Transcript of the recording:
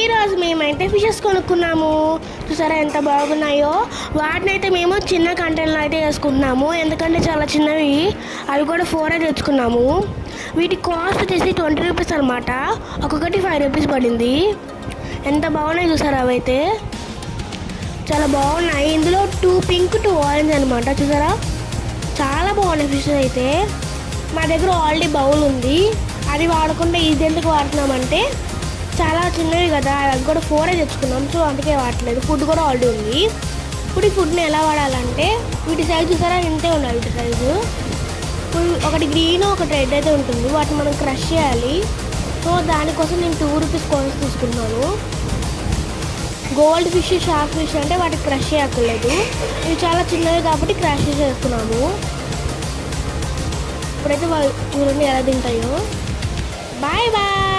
ఈరోజు మేమైతే ఫిషెస్ కొనుక్కున్నాము. చూసారా ఎంత బాగున్నాయో. వాటిని అయితే మేము చిన్న కంటైనర్లో అయితే వేసుకుంటున్నాము, ఎందుకంటే చాలా చిన్నవి. అవి కూడా 4 తెచ్చుకున్నాము. వీటి కాస్ట్ వచ్చేసి 20 రూపీస్ అనమాట. ఒక్కొక్కటి 5 రూపీస్ పడింది. ఎంత బాగున్నాయి చూసారా, అవైతే చాలా బాగున్నాయి. ఇందులో 2 పింక్ 2 ఆరెంజ్ అనమాట. చూసారా చాలా బాగున్నాయి ఫిషెస్ అయితే. మా దగ్గర ఆల్రెడీ బౌల్ ఉంది, అది వాడకుండా ఇది ఎందుకు వాడుతున్నామంటే చాలా చిన్నవి కదా, అది కూడా 4 తెచ్చుకున్నాం, సో అందుకే వాడలేదు. ఫుడ్ కూడా ఆల్రెడీ ఉంది. ఇప్పుడు ఈ ఫుడ్ని ఎలా వాడాలంటే వీటి సైజు చూసారా ఇంతే ఉండాలి. వీటి సైజు ఇప్పుడు ఒకటి గ్రీన్ ఒకటి రెడ్ అయితే ఉంటుంది. వాటిని మనం క్రష్ చేయాలి. సో దానికోసం నేను 2 రూపీస్ కాయిన్స్ తీసుకున్నాను. గోల్డ్ ఫిష్ షార్క్ ఫిష్ అంటే వాటికి క్రష్ చేయక్కర్లేదు. ఇవి చాలా చిన్నవి కాబట్టి క్రష్ చేస్తున్నాము. ఇప్పుడైతే వాళ్ళు చూడండి ఎలా తింటాయో. Bye bye.